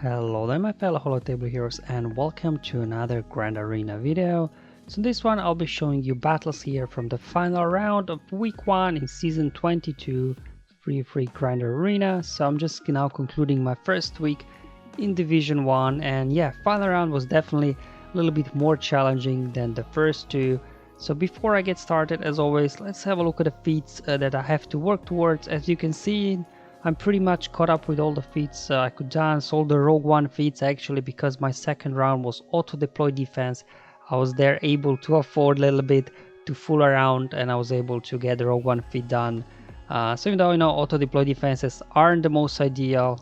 Hello there my fellow holotable heroes and welcome to another Grand Arena video. So in this one I'll be showing you battles here from the final round of week 1 in season 22 free Grand Arena. So I'm just now concluding my first week in division 1, and yeah, final round was definitely a little bit more challenging than the first two. So before I get started, as always, let's have a look at the feats that I have to work towards. As you can see, I'm pretty much caught up with all the feats I could dance, all the Rogue One feats actually, because my second round was auto-deploy defense. I was there able to afford a little bit to fool around and I was able to get the Rogue One feat done. So even though auto-deploy defenses aren't the most ideal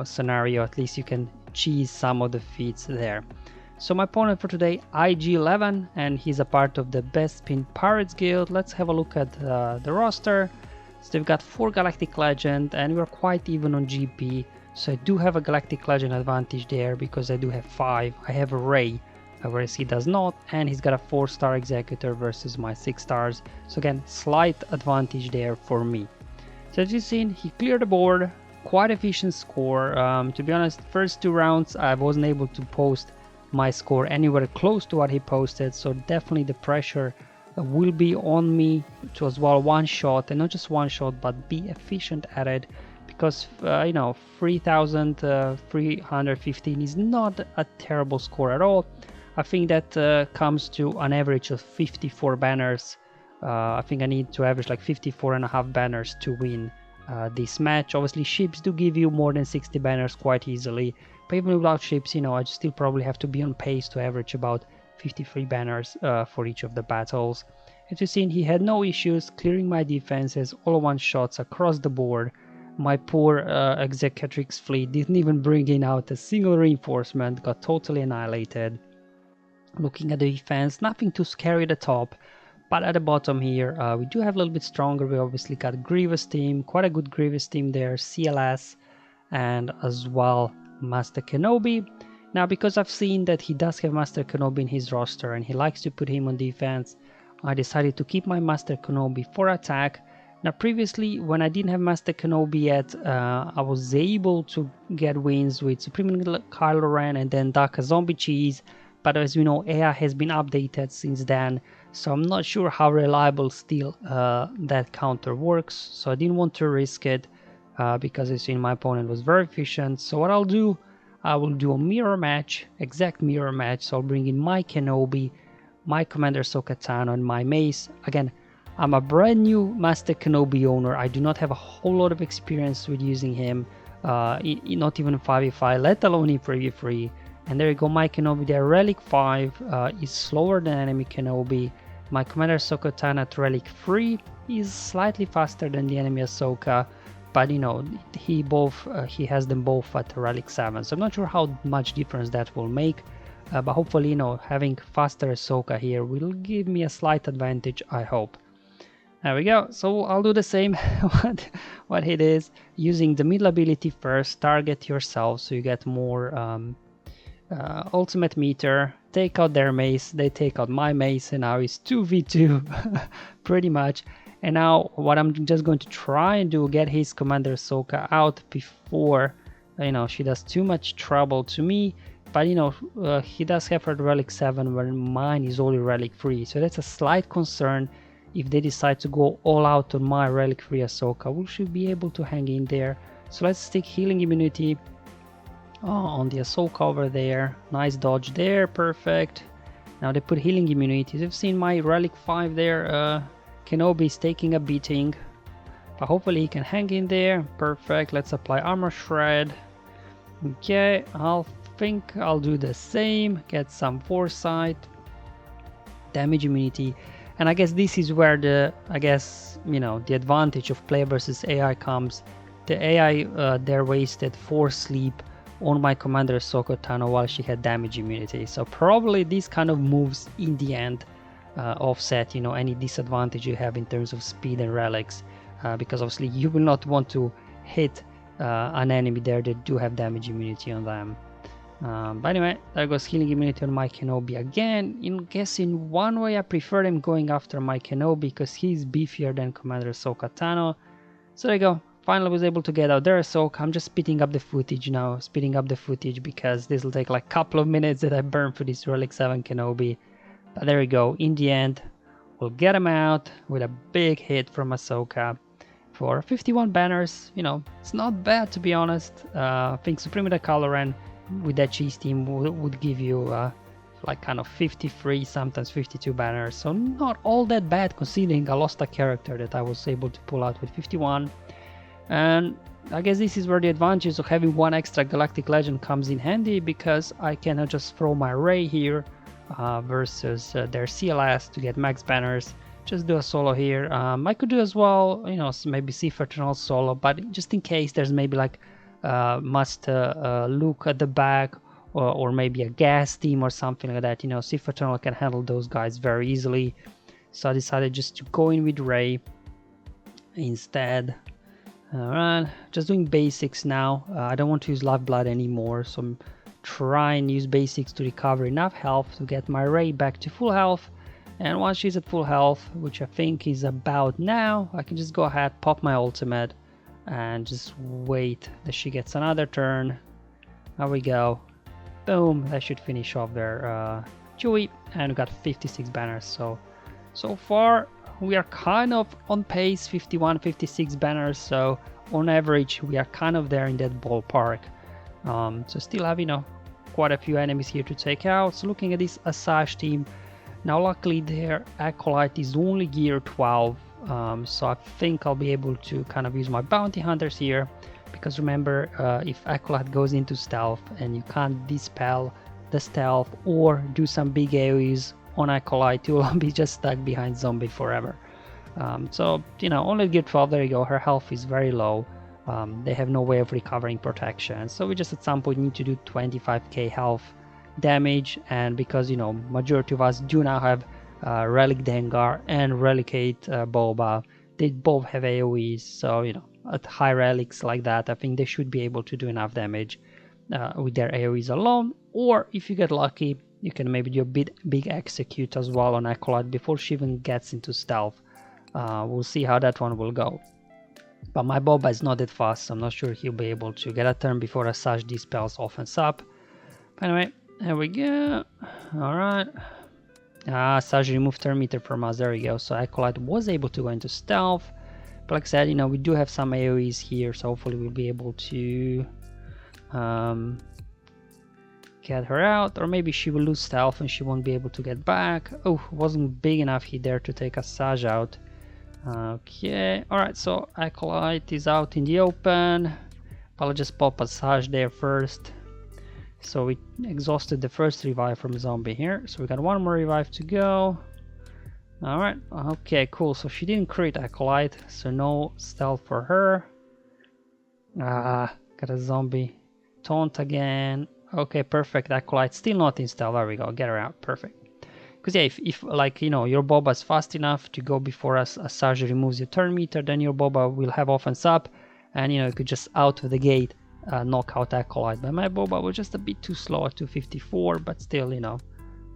scenario, at least you can cheese some of the feats there. So my opponent for today, IG11, and he's a part of the Bespin Pirates Guild. Let's have a look at the roster. So they've got 4 Galactic Legend and we're quite even on GP. So I do have a Galactic Legend advantage there because I do have 5. I have a Ray, whereas he does not, and he's got a 4-star Executor versus my 6 stars. So again, slight advantage there for me. So as you've seen, he cleared the board, quite efficient score. To be honest, first 2 rounds I wasn't able to post my score anywhere close to what he posted, so definitely the pressure will be on me to as well one shot, and not just one shot but be efficient at it, because 3315 is not a terrible score at all. I think that comes to an average of 54 banners. I think I need to average like 54.5 banners to win this match. Obviously ships do give you more than 60 banners quite easily, but even without ships, I still probably have to be on pace to average about 53 banners for each of the battles. As you've seen, he had no issues clearing my defenses, all one shots across the board. My poor Executrix fleet didn't even bring in out a single reinforcement, got totally annihilated. Looking at the defense, nothing too scary at the top, but at the bottom here we do have a little bit stronger. We obviously got Grievous team, quite a good Grievous team there, CLS, and as well Master Kenobi. Now, because I've seen that he does have Master Kenobi in his roster and he likes to put him on defense, I decided to keep my Master Kenobi for attack. Now, previously, when I didn't have Master Kenobi yet, I was able to get wins with Supreme Kylo Ren and then Daka Zombie Cheese. But as we know, AI has been updated since then, so I'm not sure how reliable still that counter works. So I didn't want to risk it because as you see, my opponent was very efficient. So what I'll do, I will do a mirror match, exact mirror match. So I'll bring in my Kenobi, my Commander Ahsoka Tano, and my Mace. Again, I'm a brand new Master Kenobi owner. I do not have a whole lot of experience with using him, not even 5v5, let alone in preview 3. And there you go, my Kenobi there, Relic 5 is slower than enemy Kenobi. My Commander Ahsoka Tano at Relic 3 is slightly faster than the enemy Ahsoka. But he has them both at Relic 7, so I'm not sure how much difference that will make, but hopefully having faster Ahsoka here will give me a slight advantage, I hope. There we go. So I'll do the same what it is, using the middle ability first, target yourself so you get more ultimate meter, take out their mace, they take out my mace, and now it's 2v2 pretty much. And now what I'm just going to try and do, get his Commander Ahsoka out before she does too much trouble to me. But he does have her Relic 7 where mine is only Relic 3, so that's a slight concern. If they decide to go all out on my Relic 3 Ahsoka, we should be able to hang in there. So let's stick healing immunity on the Ahsoka over there. Nice dodge there, perfect. Now they put healing immunity. You've seen my Relic 5 there. Kenobi is taking a beating, but hopefully he can hang in there. Perfect. Let's apply armor shred. Okay, I'll think I'll do the same. Get some foresight, damage immunity, and I guess this is where the advantage of player versus AI comes. The AI there wasted 4 sleep on my Commander Ahsoka Tano while she had damage immunity. So probably these kind of moves in the end offset any disadvantage you have in terms of speed and relics, because obviously you will not want to hit an enemy there that do have damage immunity on them. But anyway, there goes healing immunity on my Kenobi again. Guess in one way I prefer him going after my Kenobi because he's beefier than Commander Ahsoka Tano. So there you go, finally was able to get out there. So I'm just speeding up the footage now, because this will take like a couple of minutes that I burn for this Relic 7 Kenobi. But there we go. In the end, we'll get him out with a big hit from Ahsoka for 51 banners. You know, it's not bad, to be honest. I think Supreme Caloran with that cheese team would give you like kind of 53, sometimes 52 banners. So not all that bad considering I lost a character that I was able to pull out with 51. And I guess this is where the advantage of having one extra Galactic Legend comes in handy, because I cannot just throw my Ray here versus their CLS to get max banners. Just do a solo here. I could do as well, you know, maybe Sith Eternal solo, but just in case there's maybe like must look at the back, or maybe a gas team or something like that. You know, Sith Eternal can handle those guys very easily. So I decided just to go in with Ray instead. Alright, just doing basics now. I don't want to use Lifeblood anymore, so I'm trying to use basics to recover enough health to get my Ray back to full health. And once she's at full health, which I think is about now, I can just go ahead, pop my ultimate, and just wait that she gets another turn. There we go. Boom, that should finish off their Chewie, and we got 56 banners. So far we are kind of on pace, 51, 56 banners. So on average we are kind of there in that ballpark. So still have, you know, quite a few enemies here to take out. So looking at this Asajj team, now luckily their Acolyte is only gear 12. So I think I'll be able to kind of use my bounty hunters here. Because remember, if Acolyte goes into stealth and you can't dispel the stealth or do some big AoEs on Acolyte, you will be just stuck behind zombie forever. So, you know, only gear 12, there you go, her health is very low. They have no way of recovering protection. So we just at some point need to do 25k health damage. And because, you know, majority of us do now have Relic Dengar and Relicate Boba, they both have AoEs. So, you know, at high relics like that, I think they should be able to do enough damage with their AoEs alone. Or if you get lucky, you can maybe do a big execute as well on Acolyte before she even gets into stealth. We'll see how that one will go. But my Boba is not that fast, so I'm not sure he'll be able to get a turn before Asajj dispels offense up. But anyway, here we go. Alright. Asajj removed turn meter from us, there we go. So Acolyte was able to go into stealth. But like I said, you know, we do have some AoEs here, so hopefully we'll be able to get her out. Or maybe she will lose stealth and she won't be able to get back. Oh, wasn't big enough hit there to take Asajj out. Okay, alright, so Acolyte is out in the open. I'll just pop Asajj there first. So we exhausted the first revive from zombie here. So we got one more revive to go. Alright, okay, cool. So she didn't crit Acolyte, so no stealth for her. Got a zombie taunt again. Okay, perfect. Acolyte still not in stealth. There we go, get her out, perfect. Because yeah, if like, you know, your Boba is fast enough to go before Asajj removes your turn meter, then your Boba will have offense up, and you know, you could just out of the gate knock out Acolyte. But my Boba was just a bit too slow at 254, but still, you know,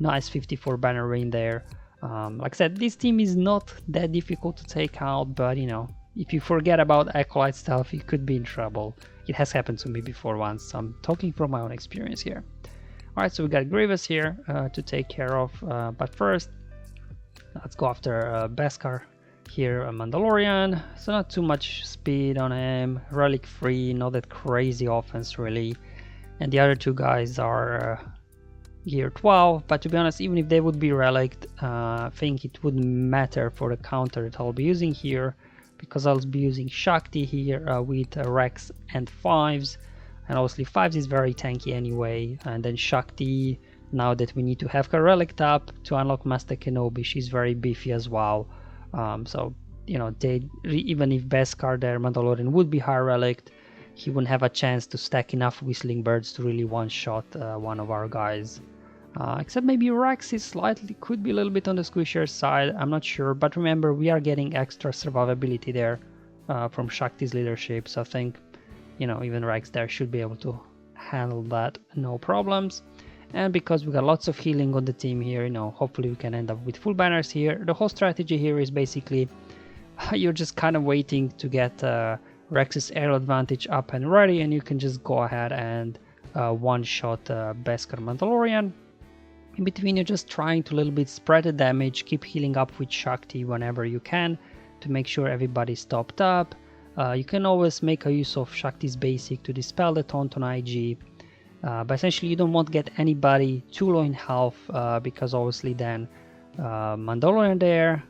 nice 54 banner rain there. Like I said, this team is not that difficult to take out, but you know, if you forget about Acolyte stuff, you could be in trouble. It has happened to me before once, so I'm talking from my own experience here. Alright, so we got Grievous here to take care of, but first, let's go after Beskar here, a Mandalorian. So not too much speed on him, relic free, not that crazy offense really. And the other two guys are gear 12, but to be honest, even if they would be relicked, I think it wouldn't matter for the counter that I'll be using here, because I'll be using Shaak Ti here with Rex and 5s, and obviously 5s is very tanky anyway, and then Shaak Ti, now that we need to have her relic up to unlock Master Kenobi, she's very beefy as well. So, you know, even if Beskar, their Mandalorian, would be high relicked, he wouldn't have a chance to stack enough Whistling Birds to really one-shot one of our guys. Except maybe Rex is could be a little bit on the squishier side, I'm not sure, but remember, we are getting extra survivability there from Shaak Ti's leadership, so I think, you know, even Rex there should be able to handle that, no problems. And because we got lots of healing on the team here, you know, hopefully we can end up with full banners here. The whole strategy here is basically, you're just kind of waiting to get Rex's aerial advantage up and ready, and you can just go ahead and one-shot Beskar Mandalorian. In between, you're just trying to a little bit spread the damage, keep healing up with Shaak Ti whenever you can to make sure everybody's topped up. You can always make a use of Shaak Ti's basic to dispel the taunt on IG, but essentially you don't want to get anybody too low in health because obviously then Mandalorian there,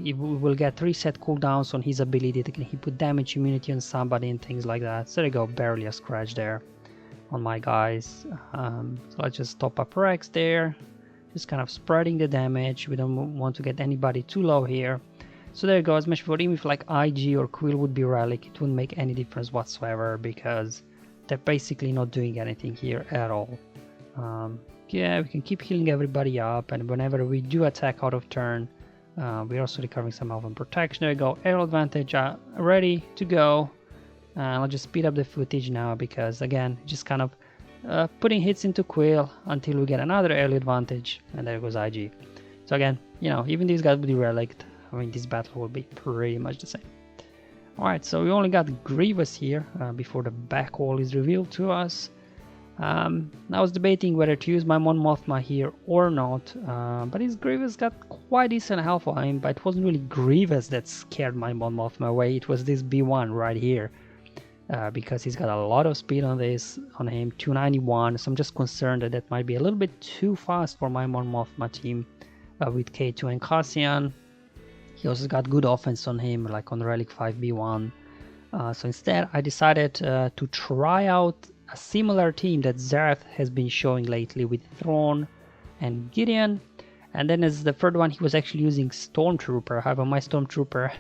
he will get reset cooldowns on his ability. He put damage immunity on somebody and things like that. So there you go, barely a scratch there on my guys. So let's just top up Rex there, just kind of spreading the damage. We don't want to get anybody too low here. So there you go, as mentioned before, even if like IG or Quill would be relic, it wouldn't make any difference whatsoever because they're basically not doing anything here at all. Yeah, we can keep healing everybody up, and whenever we do attack out of turn, we're also recovering some health and protection. There you go, aerial advantage ready to go. I'll just speed up the footage now because again, just kind of putting hits into Quill until we get another early advantage, and there goes IG. So again, you know, even these guys would be relicked. I mean, this battle will be pretty much the same. Alright, so we only got Grievous here before the back wall is revealed to us. I was debating whether to use my Mothma here or not, but his Grievous got quite decent health on him, but it wasn't really Grievous that scared my Mothma away, it was this B1 right here. Because he's got a lot of speed on him, 291, so I'm just concerned that that might be a little bit too fast for my Mothma team with K2 and Cassian. He also got good offense on him, like on Relic 5B1. So instead, I decided to try out a similar team that Zareth has been showing lately with Thrawn and Gideon. And then as the third one, he was actually using Stormtrooper. However, my Stormtrooper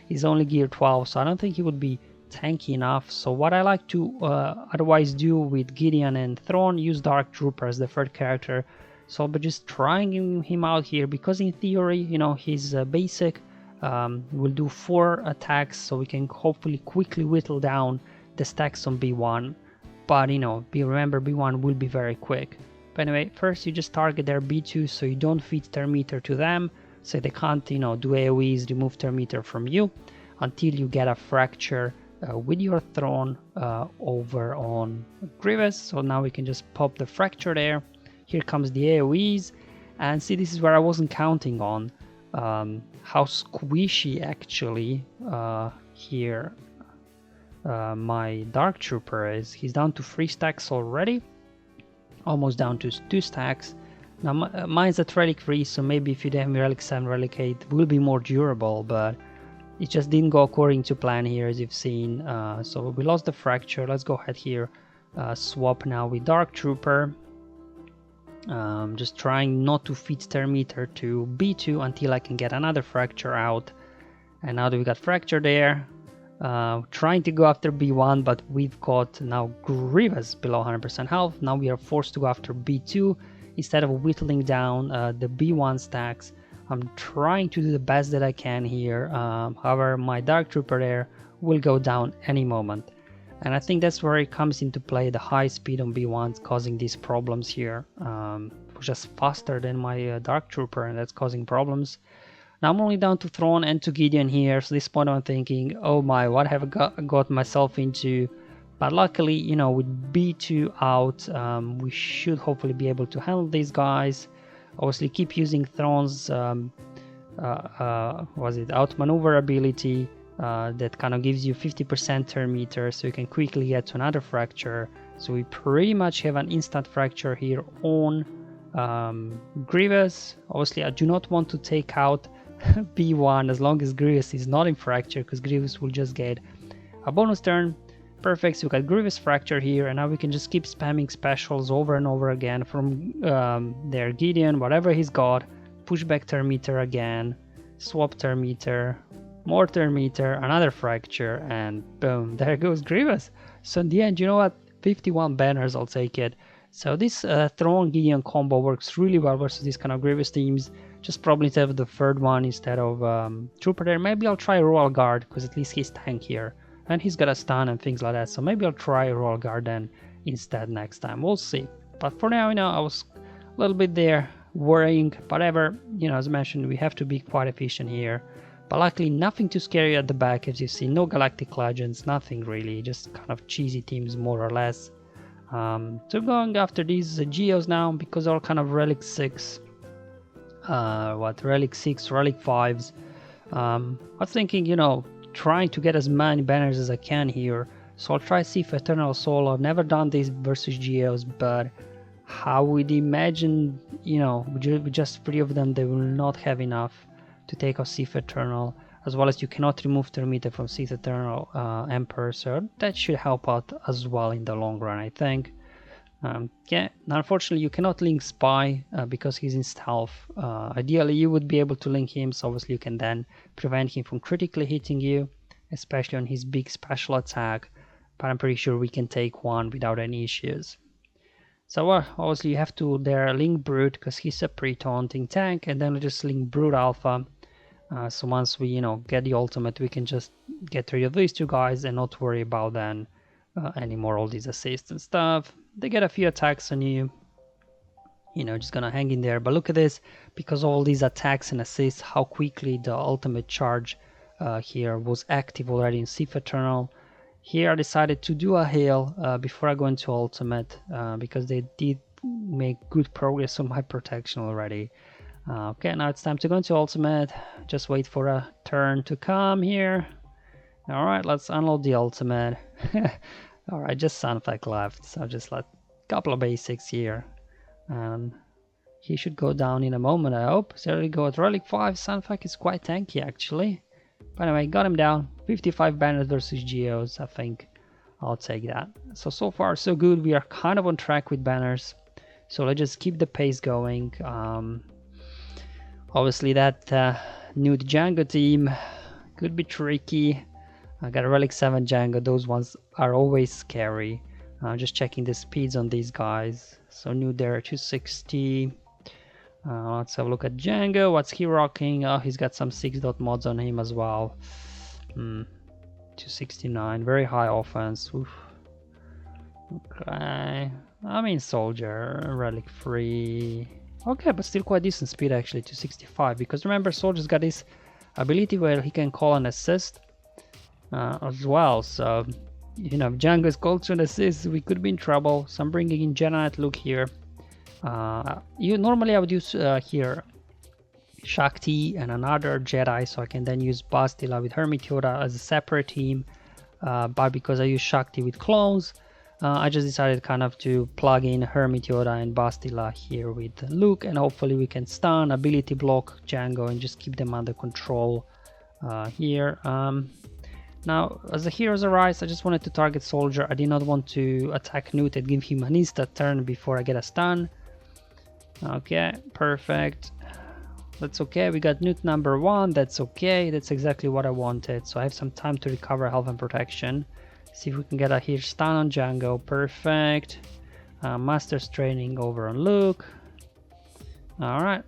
is only gear 12, so I don't think he would be tanky enough. So what I like to otherwise do with Gideon and Thrawn, use Dark Trooper as the third character. So I'll be just trying him out here because in theory, you know, his basic will do 4 attacks, so we can hopefully quickly whittle down the stacks on B1. But you know, remember B1 will be very quick. But anyway, first you just target their B2 so you don't feed their meter to them, so they can't, you know, do AoEs, remove their meter from you until you get a fracture with your Thrawn over on Grievous. So now we can just pop the fracture there. Here comes the AoEs, and see, this is where I wasn't counting on how squishy actually here my Dark Trooper is. He's down to 3 stacks already, almost down to 2 stacks. Now mine's at Relic 3, so maybe if you have Relic 7, Relic 8, it will be more durable, but it just didn't go according to plan here, as you've seen. So we lost the fracture. Let's go ahead here, swap now with Dark Trooper. Just trying not to feed their meter to B2 until I can get another fracture out. And now that we got fracture there, trying to go after B1, but we've got now Grievous below 100% health. Now we are forced to go after B2 instead of whittling down the B1 stacks. I'm trying to do the best that I can here. However, my Dark Trooper there will go down any moment. And I think that's where it comes into play, the high speed on B1's causing these problems here. Just faster than my Dark Trooper, and that's causing problems. Now I'm only down to Thrawn and to Gideon here, so at this point I'm thinking, oh my, what have I got myself into? But luckily, you know, with B2 out, we should hopefully be able to handle these guys. Obviously keep using Thrawn's outmaneuver ability. That kind of gives you 50% turn meter, so you can quickly get to another fracture. So we pretty much have an instant fracture here on Grievous. Obviously I do not want to take out B1 as long as Grievous is not in fracture, because Grievous will just get a bonus turn. Perfect, so we got Grievous fracture here, and now we can just keep spamming specials over and over again from their Gideon, whatever he's got. Push back turn meter again, swap turn meter, more turn meter, another fracture, and boom, there goes Grievous. So in the end, you know what, 51 banners, I'll take it. So this Thrawn Gideon combo works really well versus these kind of Grievous teams. Just probably instead of the third one instead of Trooper there, maybe I'll try Royal Guard, because at least he's tank here and he's got a stun and things like that. So maybe I'll try Royal Guard then instead next time, we'll see. But for now, you know, I was a little bit there worrying, whatever, you know, as I mentioned, we have to be quite efficient here. But luckily nothing too scary at the back, as you see. No galactic legends, nothing really, just kind of cheesy teams more or less. So going after these Geos now, because they're all kind of Relic 6. Relic 6, Relic 5s. I was thinking, you know, trying to get as many banners as I can here. So I'll try to see if Eternal Soul. I've never done this versus Geos, but I would imagine, you know, with just 3 of them, they will not have enough to take off Sith Eternal, as well as you cannot remove Thermite from Sith Eternal Emperor, so that should help out as well in the long run, I think. Yeah, unfortunately you cannot link Spy because he's in stealth. Ideally you would be able to link him, so obviously you can then prevent him from critically hitting you, especially on his big special attack, but I'm pretty sure we can take one without any issues. So obviously you have to there link Brute because he's a pre-taunting tank, and then we just link Brute Alpha. So once we, you know, get the ultimate, we can just get rid of these 2 guys and not worry about then anymore all these assists and stuff. They get a few attacks on you, you know, just gonna hang in there. But look at this, because all these attacks and assists, how quickly the ultimate charge here was active already in Sith Eternal. Here I decided to do a heal before I go into ultimate because they did make good progress on my protection already. Okay, now it's time to go into ultimate. Just wait for a turn to come here. Alright, let's unload the ultimate. Alright, just Sunfac left, so just like a couple of basics here. And he should go down in a moment, I hope. So there we go, at Relic 5, Sunfac is quite tanky actually. But anyway, got him down. 55 banners versus Geos, I think I'll take that. So far so good, we are kind of on track with banners. So let's just keep the pace going. Obviously that Nute Django team could be tricky. I got a Relic 7 Django, those ones are always scary. Just checking the speeds on these guys. So Nute there, 260. Let's have a look at Django. What's he rocking? Oh, he's got some 6 dot mods on him as well. 269, very high offense. Oof. Okay, I mean Soldier, Relic 3. Okay, but still quite decent speed actually, 265. Because remember, Soldier's got this ability where he can call an assist as well. So, you know, if Django is called to an assist, we could be in trouble. So I'm bringing in Jedi Knight Luke here. Normally I would use here Shaak Ti and another Jedi, so I can then use Bastila with Hermit Yoda as a separate team. But because I use Shaak Ti with clones, I just decided kind of to plug in Hermit Yoda and Bastila here with Luke, and hopefully we can stun, ability block Django, and just keep them under control here. Now, as the heroes arise, I just wanted to target Soldier. I did not want to attack Nute and give him an insta turn before I get a stun. Okay, perfect. That's okay, we got Nute number 1, that's okay, that's exactly what I wanted. So I have some time to recover health and protection. See if we can get a here stun on Django, perfect. Master's training over on Luke. Alright,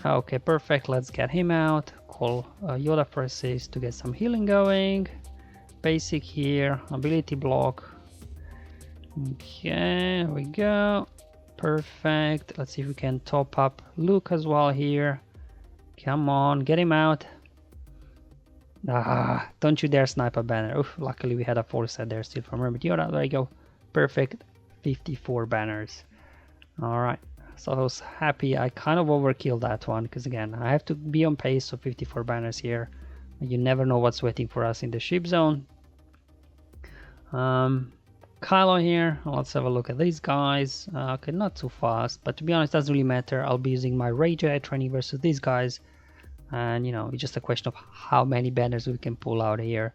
okay, perfect, let's get him out. Call Yoda for assist to get some healing going. Basic here, ability block. Okay, here we go. Perfect, let's see if we can top up Luke as well here. Come on, get him out. Ah, don't you dare snipe a banner. Oof, luckily we had a 4 set there still from Hermit Yoda. There you go. Perfect. 54 banners. Alright. So I was happy. I kind of overkilled that one because again, I have to be on pace, so 54 banners here. You never know what's waiting for us in the ship zone. Kylo here. Let's have a look at these guys. Okay, not too fast, but to be honest, it doesn't really matter. I'll be using my Ray Jedi training versus these guys. And you know, it's just a question of how many banners we can pull out here.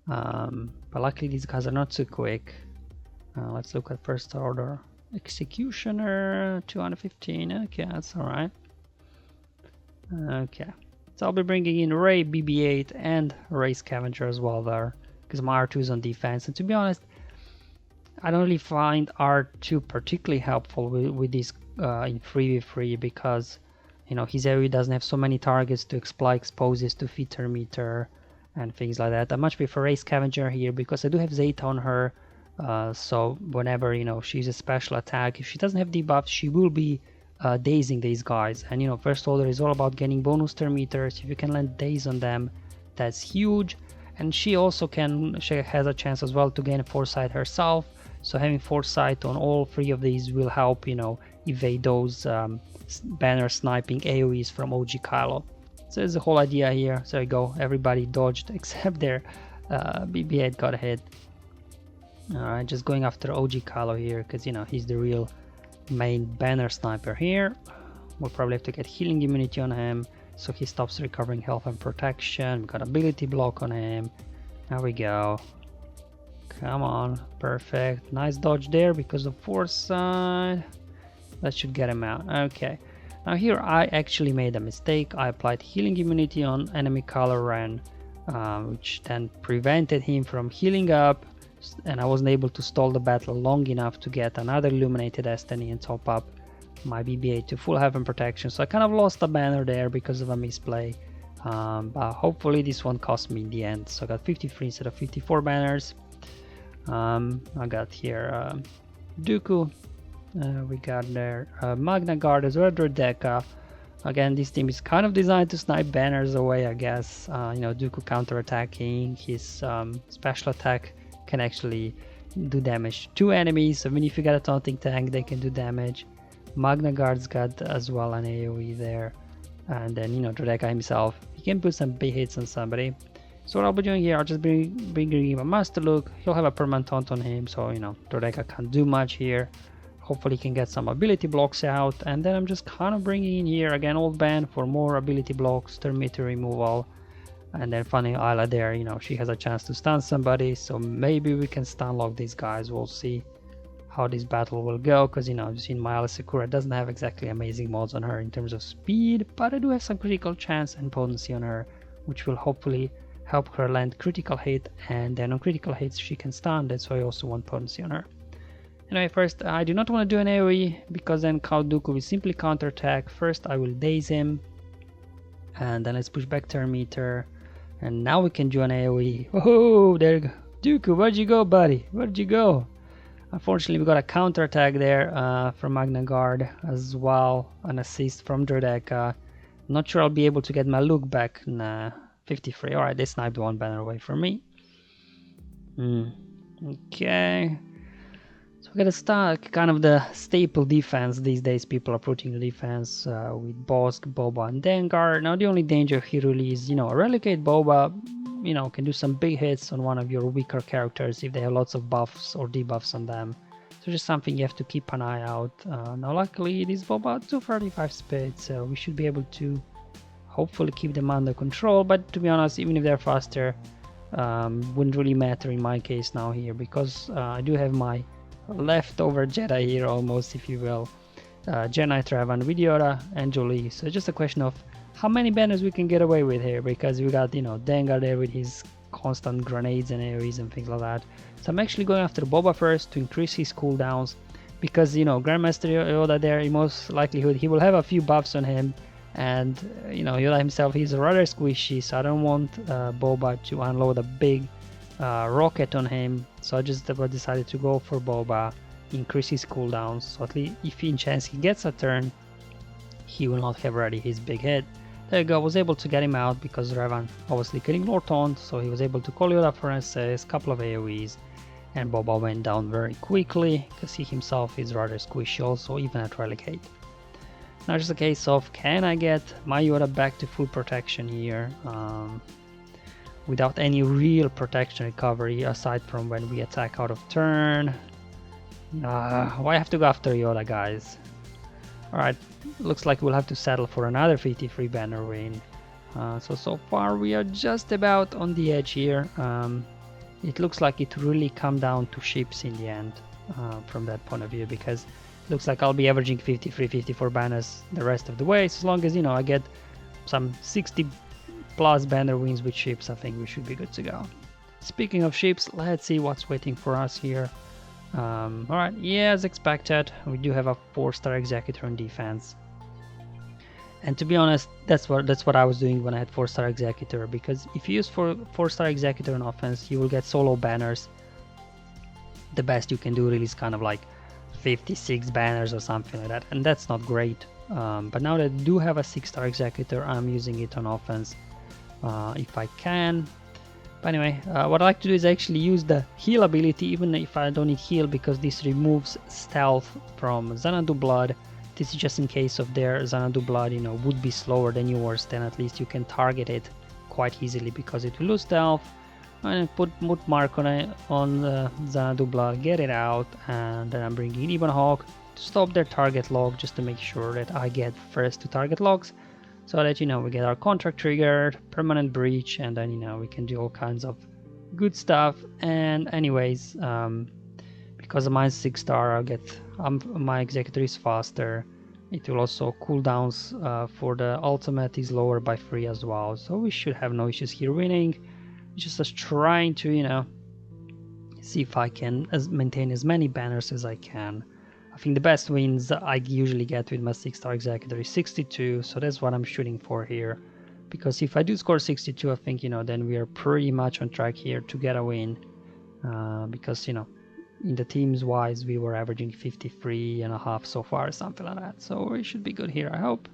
But luckily these guys are not too quick. Let's look at first order. Executioner 215. Okay, that's all right. Okay, so I'll be bringing in Ray BB-8 and Ray Scavenger as well there, because my R2 is on defense. And to be honest, I don't really find R2 particularly helpful with this in 3v3 because, you know, his area doesn't have so many targets to exposes to fit her meter and things like that. I much prefer Ray Scavenger here because I do have Zeta on her. So whenever, you know, she's a special attack, if she doesn't have debuff, she will be dazing these guys. And you know, first order is all about getting bonus turn meters. If you can land daze on them, That's huge. And she also has a chance as well to gain foresight herself. So having foresight on all three of these will help, you know, evade those banner sniping AoEs from OG Kylo. So there's the whole idea here. So there you go, everybody dodged except their BB-8 got hit. Alright, just going after OG Kylo here, because you know he's the real main banner sniper here. We'll probably have to get healing immunity on him, so he stops recovering health and protection. We got ability block on him. There we go. Come on, perfect. Nice dodge there because of foresight. That should get him out. Okay. Now here I actually made a mistake. I applied healing immunity on enemy Kylo Ren, which then prevented him from healing up, and I wasn't able to stall the battle long enough to get another illuminated Destiny and top up my BB-8 to full health and protection. So I kind of lost a banner there because of a misplay, but hopefully this won't cost me in the end. So I got 53 instead of 54 banners. I got here Dooku. We got there Magna Guard as well, Droideka. Again, this team is kind of designed to snipe banners away, I guess. You know, Dooku counter-attacking, his special attack can actually do damage to enemies. So even if you got a taunting tank, they can do damage. Magna Guard's got as well an AoE there. And then, you know, Droideka himself, he can put some big hits on somebody. So what I'll be doing here, I'll just bring him a Master Look. He'll have a permanent taunt on him, so, you know, Droideka can't do much here. Hopefully he can get some ability blocks out. And then I'm just kind of bringing in here, again, Old Ban for more ability blocks, Terminator removal. And then funny Isla there, you know, she has a chance to stun somebody, so maybe we can stun lock these guys. We'll see how this battle will go, because, you know, I've seen my Isla Secura doesn't have exactly amazing mods on her in terms of speed, but I do have some critical chance and potency on her, which will hopefully help her land critical hit, and then on critical hits she can stun. That's why I also want potency on her. Anyway, first I do not want to do an AoE, because then Count Dooku will simply counterattack. First I will daze him, and then let's push back Terminator. And now we can do an AoE. Oh, there you go. Dooku, where'd you go, buddy? Where'd you go? Unfortunately, we got a counter attack there from Magna Guard as well. An assist from Droideka. Not sure I'll be able to get my look back. Nah, 53. Alright, they sniped one banner away from me. Okay. So we gotta start kind of the staple defense these days. People are putting the defense with Bossk, Boba, and Dengar. Now the only danger here really is, you know, a Relicate Boba, you know, can do some big hits on one of your weaker characters if they have lots of buffs or debuffs on them. So just something you have to keep an eye out. Now luckily this Boba 235 speed, so we should be able to hopefully keep them under control. But to be honest, even if they're faster, wouldn't really matter in my case now here, because I do have my leftover Jedi here almost, if you will. Jedi Travan with Yoda and Jolie. So it's just a question of how many banners we can get away with here, because we got, you know, Dengar there with his constant grenades and AoEs and things like that. So I'm actually going after Boba first to increase his cooldowns, because, you know, Grandmaster Yoda there, in most likelihood he will have a few buffs on him, and you know, Yoda himself, he's rather squishy, so I don't want Boba to unload a big rocket on him. So I just decided to go for Boba, increase his cooldowns, so at least if in chance he gets a turn, he will not have ready his big hit. There you go, I was able to get him out because Revan obviously getting more taunt, so he was able to call Yoda for an assist, couple of AoEs, and Boba went down very quickly because he himself is rather squishy also, even at Relicate. Now just a case of, can I get my Yoda back to full protection here without any real protection recovery aside from when we attack out of turn. Why have to go after Yoda, guys? Alright, looks like we'll have to settle for another 53 banner win. So far we are just about on the edge here. It looks like it really come down to ships in the end from that point of view, because it looks like I'll be averaging 53, 54 banners the rest of the way. So as long as, you know, I get some 60 plus banner wins with ships, I think we should be good to go. Speaking of ships, let's see what's waiting for us here. Alright, yeah, as expected, we do have a 4-star Executor in defense. And to be honest, that's what I was doing when I had 4-star Executor, because if you use 4-star Executor in offense, you will get solo banners. The best you can do really is kind of like 56 banners or something like that, and that's not great. But now that I do have a 6-star Executor, I'm using it on offense. if I can. But anyway, what I like to do is actually use the heal ability even if I don't need heal, because this removes stealth from Xanadu Blood. This is just in case of their Xanadu Blood, you know, would be slower than yours, then at least you can target it quite easily because it will lose stealth. And put mark on the Xanadu Blood, get it out, and then I'm bringing Ebon Hawk to stop their target log, just to make sure that I get first to target logs, so that, you know, we get our contract triggered, permanent breach, and then, you know, we can do all kinds of good stuff. And anyways, because of my 6-star, I'll get my Executor is faster. It will also cooldowns for the ultimate is lower by 3 as well, so we should have no issues here winning. Just trying to, you know, see if I can maintain as many banners as I can. I think the best wins I usually get with my 6-star Executor is 62, so that's what I'm shooting for here. Because if I do score 62, I think, you know, then we are pretty much on track here to get a win. Because, you know, in the teams wise, we were averaging 53.5 so far, something like that. So we should be good here, I hope.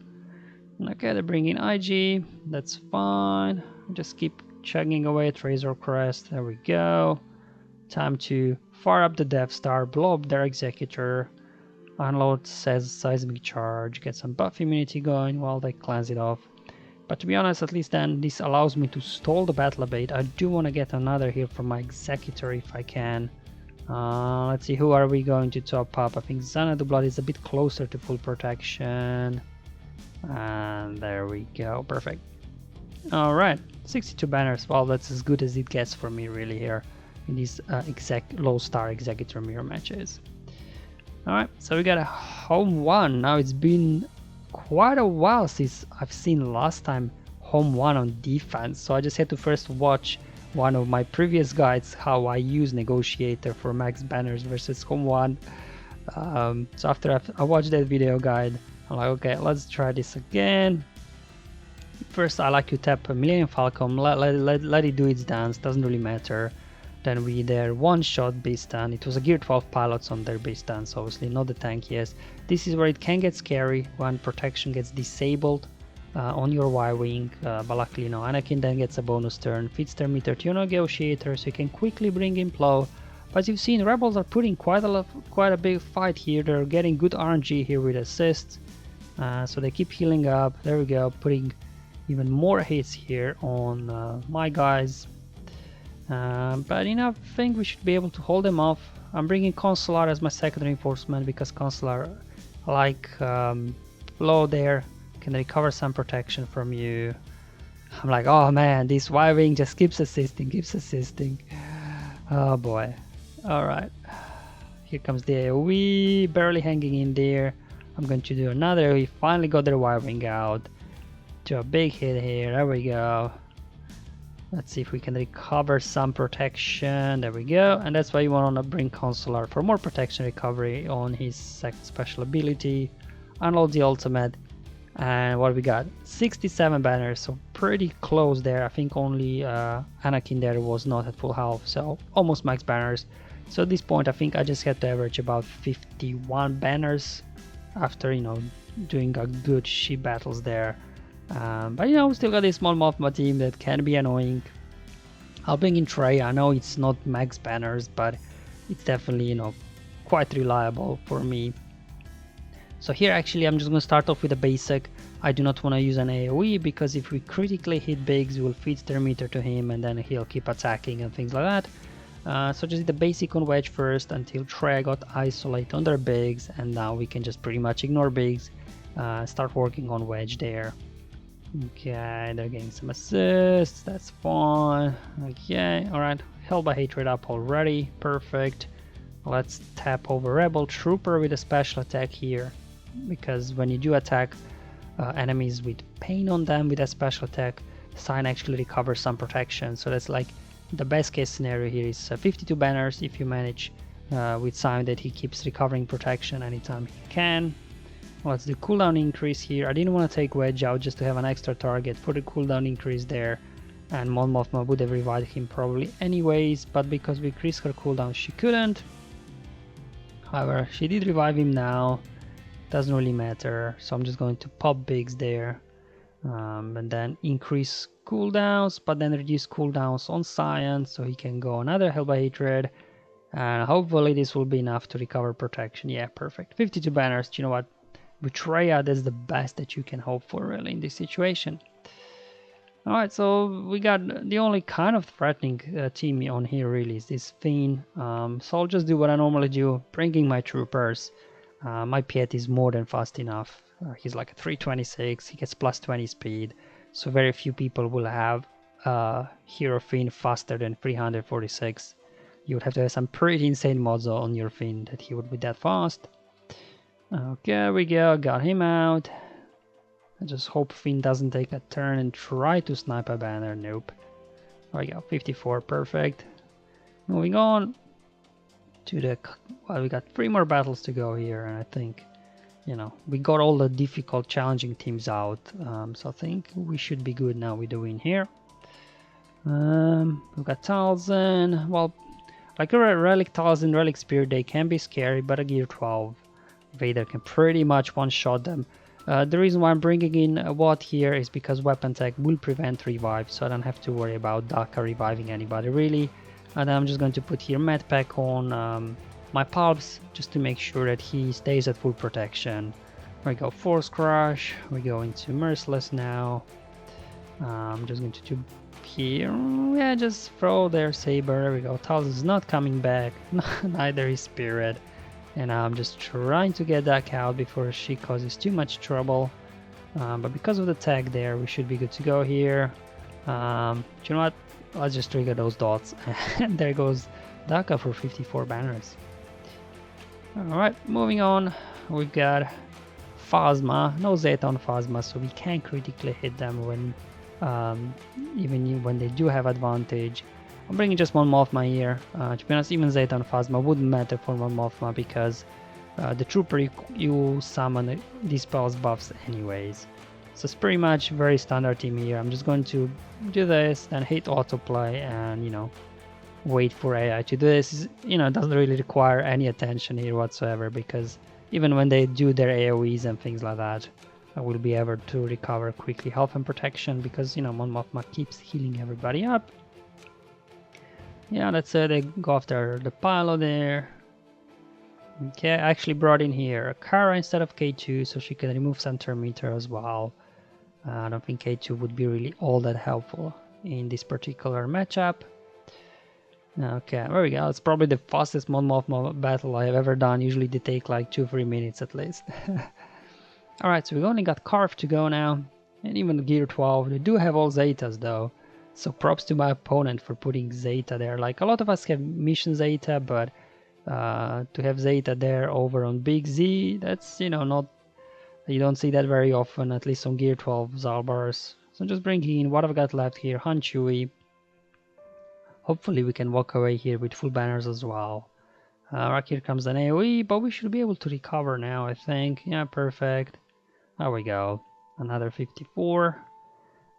Okay, they bring in IG, that's fine. Just keep chugging away at Razor Crest. There we go. Time to fire up the Death Star, blow up their Executor, unload Seismic Charge, get some buff immunity going while they cleanse it off. But to be honest, at least then this allows me to stall the Battle Abate. I do want to get another here from my Executor if I can. Let's see, who are we going to top up? I think Xanadu Blood is a bit closer to full protection. And there we go, perfect. Alright, 62 banners. Well, that's as good as it gets for me really here in these low star Executor mirror matches. Alright, so we got a home one. Now it's been quite a while since I've seen last time home one on defense, so I just had to first watch one of my previous guides how I use Negotiator for max banners versus home one. So after I watched that video guide, I'm like, okay, let's try this again. First, I like to tap a Millennium Falcon, let it do its dance, doesn't really matter. Then we their one-shot base stun. It was a Gear 12 pilots on their base stance, obviously, not the tank, yes. This is where it can get scary when protection gets disabled on your Y-Wing, but luckily, you know, Anakin then gets a bonus turn, feeds their meter to your Negotiator, so you can quickly bring in Plow. But as you've seen, Rebels are putting quite a big fight here. They're getting good RNG here with assists, so they keep healing up. There we go, putting even more hits here on my guys. But you know, I think we should be able to hold them off. I'm bringing Consular as my second reinforcement because Consular, like Flow there, can recover some protection from you. I'm like, oh man, this Y-Wing just keeps assisting. Oh boy. Alright. Here comes the AoE, barely hanging in there. I'm going to do another AoE. Finally got their Y-Wing out. Do a big hit here. There we go. Let's see if we can recover some protection. There we go. And that's why you want to bring Consular for more protection recovery on his second special ability. Unload the ultimate. And what we got? 67 banners, so pretty close there. I think only Anakin there was not at full health, so almost max banners. So at this point, I think I just had to average about 51 banners after, you know, doing a good ship battles there. But you know, we still got a small Mothma team that can be annoying. I'll bring in Traya. I know it's not max banners, but it's definitely, you know, quite reliable for me. So here actually I'm just going to start off with a basic. I do not want to use an AoE because if we critically hit Biggs, we'll feed their meter to him and then he'll keep attacking and things like that. So just the basic on Wedge first until Traya got isolate on their Biggs, and now we can just pretty much ignore Biggs, start working on Wedge there. Okay, they're getting some assists, that's fine. Okay, alright, Hell by Hatred up already, perfect. Let's tap over Rebel Trooper with a special attack here, because when you do attack enemies with pain on them with a special attack, Sign actually recovers some protection. So that's like the best case scenario here is 52 banners if you manage with Sign that he keeps recovering protection anytime he can. Let's do cooldown increase here. I didn't want to take Wedge out just to have an extra target for the cooldown increase there, and Mon Mothma would have revived him probably anyways, but because we increased her cooldown she couldn't. However, she did revive him now, doesn't really matter, so I'm just going to pop Biggs there. and then increase cooldowns, but then reduce cooldowns on science, so he can go another Hell by Hatred, and hopefully this will be enough to recover protection. Yeah, perfect. 52 banners. You know what? With Traya, that's the best that you can hope for really in this situation. Alright, so we got the only kind of threatening team on here really is this Fiend. So I'll just do what I normally do, bringing my troopers. My Piet is more than fast enough. He's like a 326, he gets plus 20 speed, so very few people will have Hero Fiend faster than 346. You would have to have some pretty insane mods on your Fiend that he would be that fast. Okay, there we go, got him out. I just hope Fiend doesn't take a turn and try to snipe a banner. Nope. There we go, 54, perfect. Moving on to the... well, we got 3 more battles to go here, and I think, you know, we got all the difficult, challenging teams out. So I think we should be good now with the win here. We've got Talzin. Well, like a Relic Talzin, Relic Spirit, they can be scary, but a Gear 12 Vader can pretty much one-shot them. The reason why I'm bringing in a Watt here is because Weapon Tech will prevent revive, so I don't have to worry about Daka reviving anybody really. And then I'm just going to put here Med Pack on my Palps, just to make sure that he stays at full protection. There we go, Force Crush, we go into Merciless now. I'm just going to do here, yeah, just throw their Saber, there we go. Talzin is not coming back, neither is Spirit. And I'm just trying to get that out before she causes too much trouble. But because of the tag there, we should be good to go here. Do you know what? Let's just trigger those dots. And there goes Daka for 54 banners. Alright, moving on. We've got Phasma. No Zeta on Phasma, so we can't critically hit them when even when they do have advantage. I'm bringing just one Mothma here. To be honest, even Zeta and Phasma wouldn't matter for one Mothma because the trooper you summon dispels buffs anyways. So it's pretty much very standard team here. I'm just going to do this, then hit autoplay and, you know, wait for AI to do this. You know, it doesn't really require any attention here whatsoever because even when they do their AoEs and things like that, I will be able to recover quickly health and protection because, you know, one Mothma keeps healing everybody up. Yeah, let's say they go after the pilo there. Okay, I actually brought in here a Kara instead of K2 so she can remove center meter as well. I don't think K2 would be really all that helpful in this particular matchup. Okay, there we go. It's probably the fastest Mon Mothma battle I have ever done. Usually they take like 2-3 minutes at least. Alright, so we only got Carth to go now. And even Gear 12. They do have all Zetas though. So props to my opponent for putting Zeta there. Like a lot of us have mission Zeta, but to have Zeta there over on Big Z, that's, you know, not, you don't see that very often, at least on Gear 12 Zalbars. So I'm just bringing in what I've got left here, Han Chewie. Hopefully we can walk away here with full banners as well. Right, here comes an AoE, but we should be able to recover now, I think. Yeah, perfect. There we go. Another 54.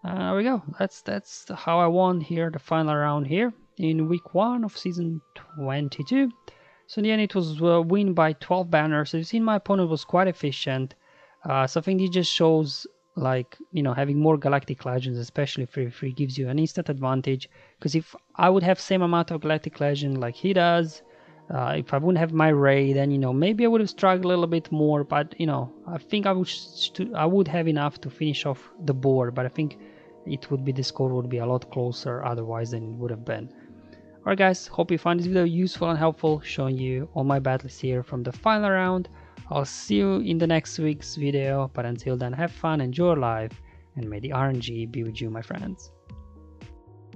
There we go. That's how I won here, the final round here in week 1 of season 22. So in the end it was a win by 12 banners. So you've seen my opponent was quite efficient. So I think it just shows, like, you know, having more Galactic Legends, especially free gives you an instant advantage. Because if I would have same amount of Galactic Legend like he does, if I wouldn't have my Ray, then, you know, maybe I would have struggled a little bit more. But, you know, I think I would have enough to finish off the board. But I think it would be, the score would be a lot closer otherwise than it would have been. Alright guys, hope you found this video useful and helpful, showing you all my battles here from the final round. I'll see you in the next week's video, but until then, have fun, enjoy life, and may the RNG be with you, my friends.